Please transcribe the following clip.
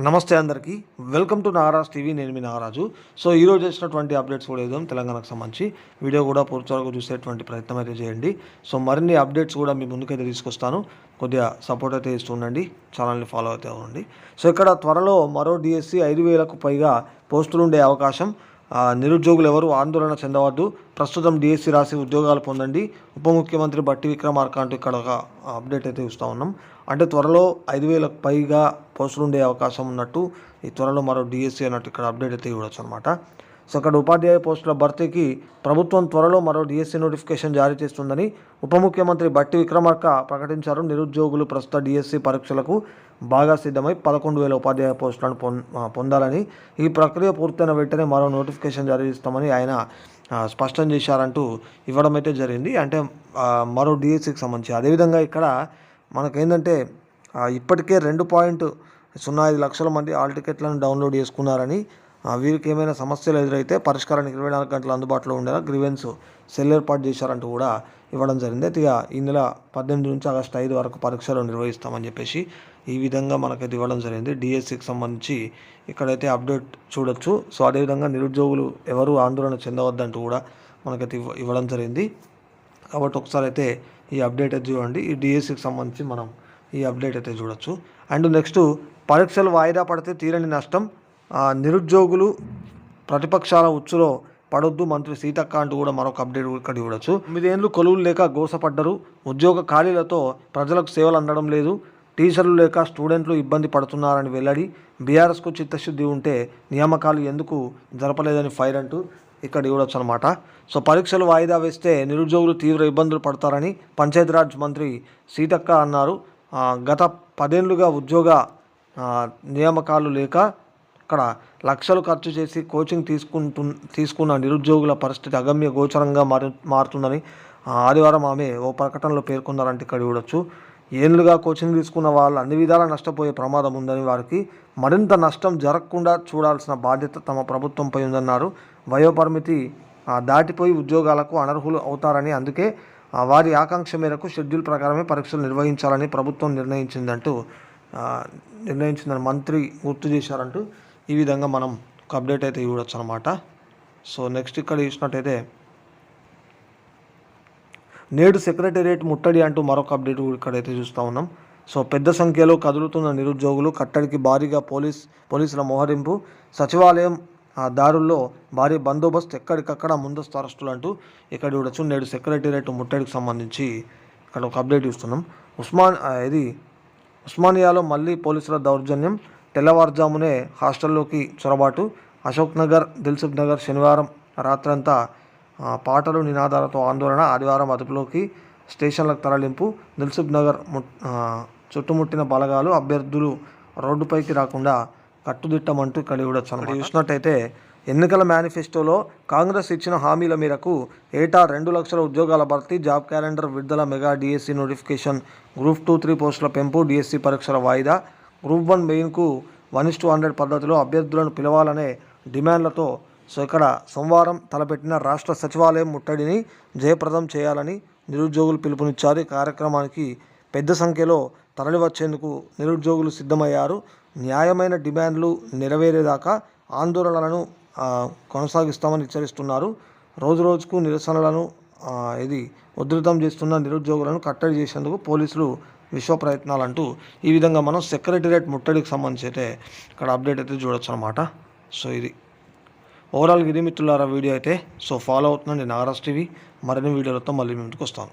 నమస్తే అందరికీ welcome to Nagaraj TV. నేను మీ నాగరాజు. సో ఈరోజు చేసినటువంటి అప్డేట్స్ కూడా ఏదో తెలంగాణకు సంబంధించి వీడియో కూడా పూర్తి వరకు చూసేటువంటి ప్రయత్నం అయితే చేయండి. సో మరిన్ని అప్డేట్స్ కూడా మీ ముందుకైతే తీసుకొస్తాను. కొద్దిగా సపోర్ట్ అయితే ఇస్తుండండి, ఛానల్ని ఫాలో అయితే అవ్వండి. సో ఇక్కడ త్వరలో మరో డిఎస్సి 5,000కు పైగా పోస్టులు ఉండే అవకాశం. నిరుద్యోగులు ఎవరు ఆందోళన చెందవద్దు, ప్రస్తుతం డిఎస్సి రాసి ఉద్యోగాలు పొందండి, ఉప ముఖ్యమంత్రి బట్టి విక్రమార్క అంటూ ఇక్కడ ఒక అప్డేట్ అయితే ఇస్తూ ఉన్నాం. అంటే త్వరలో 5,000కు పైగా పోస్టులు ఉండే అవకాశం ఉన్నట్టు, ఈ త్వరలో మరో డిఎస్సి అన్నట్టు ఇక్కడ అప్డేట్ అయితే ఇవ్వచ్చు అనమాట. సో అక్కడ ఉపాధ్యాయ పోస్టుల భర్తీకి ప్రభుత్వం త్వరలో మరో డిఎస్సి నోటిఫికేషన్ జారీ చేస్తుందని ఉప ముఖ్యమంత్రి బట్టి విక్రమార్క ప్రకటించారు. నిరుద్యోగులు ప్రస్తుత డిఎస్సి పరీక్షలకు బాగా సిద్ధమై 11,000 ఉపాధ్యాయ పోస్టులను పొందాలని, ఈ ప్రక్రియ పూర్తయిన వెంటనే మరో నోటిఫికేషన్ జారీ చేస్తామని ఆయన స్పష్టం చేశారంటూ ఇవ్వడం అయితే జరిగింది. అంటే మరో డిఎస్సికి సంబంధించి. అదేవిధంగా ఇక్కడ మనకేంటంటే ఇప్పటికే 2.05 లక్షల మంది ఆల్ టికెట్లను డౌన్లోడ్ చేసుకున్నారని, వీరికి ఏమైనా సమస్యలు ఎదురైతే పరిష్కారానికి 24 గంటలు అందుబాటులో ఉండేలా గ్రీవెన్స్ సెల్ ఏర్పాటు చేశారంటూ కూడా ఇవ్వడం జరిగింది. అయితే ఇక ఈ నెల 18 నుంచి ఆగస్టు 5 వరకు పరీక్షలు నిర్వహిస్తామని చెప్పేసి ఈ విధంగా మనకైతే ఇవ్వడం జరిగింది. డిఎస్సికి సంబంధించి ఇక్కడైతే అప్డేట్ చూడొచ్చు. సో అదేవిధంగా నిరుద్యోగులు ఎవరు ఆందోళన చెందవద్దంటూ కూడా మనకైతే ఇవ్వడం జరిగింది. కాబట్టి ఒకసారి అయితే ఈ అప్డేట్ అయితే చూడండి. ఈ డిఎస్సికి సంబంధించి మనం ఈ అప్డేట్ అయితే చూడొచ్చు. అండ్ నెక్స్ట్, పరీక్షలు వాయిదా పడితే తీరని నష్టం, నిరుద్యోగులు ప్రతిపక్షాల ఉచ్చులో పడొద్దు, మంత్రి సీతక్క అంటూ కూడా మరొక అప్డేట్ ఇక్కడ చూడొచ్చు. 9 ఏళ్ళు కొలువులు లేక గోసపడ్డరు, ఉద్యోగ ఖాళీలతో ప్రజలకు సేవలు అందడం లేదు, టీచర్లు లేక స్టూడెంట్లు ఇబ్బంది పడుతున్నారని వెల్లడి, బీఆర్ఎస్కు చిత్తశుద్ధి ఉంటే నియామకాలు ఎందుకు జరపలేదని ఫైర్ అంటూ ఇక్కడ చూడొచ్చు అనమాట. సో పరీక్షలు వాయిదా వేస్తే నిరుద్యోగులు తీవ్ర ఇబ్బందులు పడతారని పంచాయతీరాజ్ మంత్రి సీతక్క అన్నారు. గత 10 ఏళ్లుగా ఉద్యోగ నియామకాలు లేక ఇక్కడ లక్షలు ఖర్చు చేసి కోచింగ్ తీసుకున్న నిరుద్యోగుల పరిస్థితి అగమ్య గోచరంగా మారుతుందని ఆదివారం ఆమె ఓ ప్రకటనలో పేర్కొన్నారంటే ఇక్కడ చూడొచ్చు. ఏళ్ళుగా కోచింగ్ తీసుకున్న వాళ్ళు అన్ని విధాలా నష్టపోయే ప్రమాదం ఉందని, వారికి మరింత నష్టం జరగకుండా చూడాల్సిన బాధ్యత తమ ప్రభుత్వంపై ఉందన్నారు. వయోపరిమితి దాటిపోయి ఉద్యోగాలకు అనర్హులు అవుతారని, అందుకే వారి ఆకాంక్ష మేరకు షెడ్యూల్ ప్రకారమే పరీక్షలు నిర్వహించాలని ప్రభుత్వం నిర్ణయించిందని మంత్రి గుర్తు చేశారంటూ ఈ విధంగా మనం ఒక అప్డేట్ అయితే చూడొచ్చు అనమాట. సో నెక్స్ట్ ఇక్కడ చూసినట్టయితే, నేడు సెక్రటేరియట్ ముట్టడి అంటూ మరొక అప్డేట్ ఇక్కడైతే చూస్తూ ఉన్నాం. సో పెద్ద సంఖ్యలో కదులుతున్న నిరుద్యోగులు, కట్టడికి భారీగా పోలీసుల మోహరింపు, సచివాలయం దారుల్లో భారీ బందోబస్తు, ఎక్కడికక్కడ ముందస్తు అరెస్టులు అంటూ ఇక్కడ చూడొచ్చు. నేడు సెక్రటేరియట్ ముట్టడికి సంబంధించి ఇక్కడ ఒక అప్డేట్ చూస్తున్నాం. ఉస్మానియాలో మళ్ళీ పోలీసుల దౌర్జన్యం, తెల్లవారుజామునే హాస్టల్లోకి చొరబాటు, అశోక్ నగర్, దిల్సుఖ్ నగర్ శనివారం రాత్రంతా పాటలు నినాదాలతో ఆందోళన, ఆదివారం అదుపులోకి, స్టేషన్లకు తరలింపు, దిల్సుఖ్ నగర్ చుట్టుముట్టిన బలగాలు, అభ్యర్థులు రోడ్డుపైకి రాకుండా కట్టుదిట్టమంటూ ఇక్కడ చూసినట్టయితే, ఎన్నికల మేనిఫెస్టోలో కాంగ్రెస్ ఇచ్చిన హామీల మేరకు ఏటా 2 లక్షల ఉద్యోగాల భర్తీ, జాబ్ క్యాలెండర్ విడుదల, మెగా డిఎస్సి నోటిఫికేషన్, గ్రూప్ 2, 3 పోస్టుల పెంపు, డిఎస్సి పరీక్షల వాయిదా, గ్రూప్ 1 మెయిన్కు 1:100 పద్ధతిలో అభ్యర్థులను పిలవాలనే డిమాండ్లతో సో ఇక్కడ సోమవారం తలపెట్టిన రాష్ట్ర సచివాలయం ముట్టడిని జయప్రదం చేయాలని నిరుద్యోగులు పిలుపునిచ్చారు. ఈ కార్యక్రమానికి పెద్ద సంఖ్యలో తరలివచ్చేందుకు నిరుద్యోగులు సిద్ధమయ్యారు. న్యాయమైన డిమాండ్లు నెరవేరేదాకా ఆందోళనలను కొనసాగిస్తామని హెచ్చరిస్తున్నారు. రోజుకు నిరసనలను ఉధృతం చేస్తున్న నిరుద్యోగులను కట్టడి చేసేందుకు పోలీసులు విశ్వ ప్రయత్నాలంటూ ఈ విధంగా మనం సెక్రటేరియట్ ముట్టడికి సంబంధించి అయితే ఇక్కడ అప్డేట్ అయితే చూడొచ్చు అనమాట. సో ఇది ఓవరాల్ ఇది మిత్రులారా వీడియో అయితే. సో ఫాలో అవుతుందండి నాగరాజ్ టీవీ. మరిన్ని వీడియోలతో మళ్ళీ ముందుకు వస్తాను.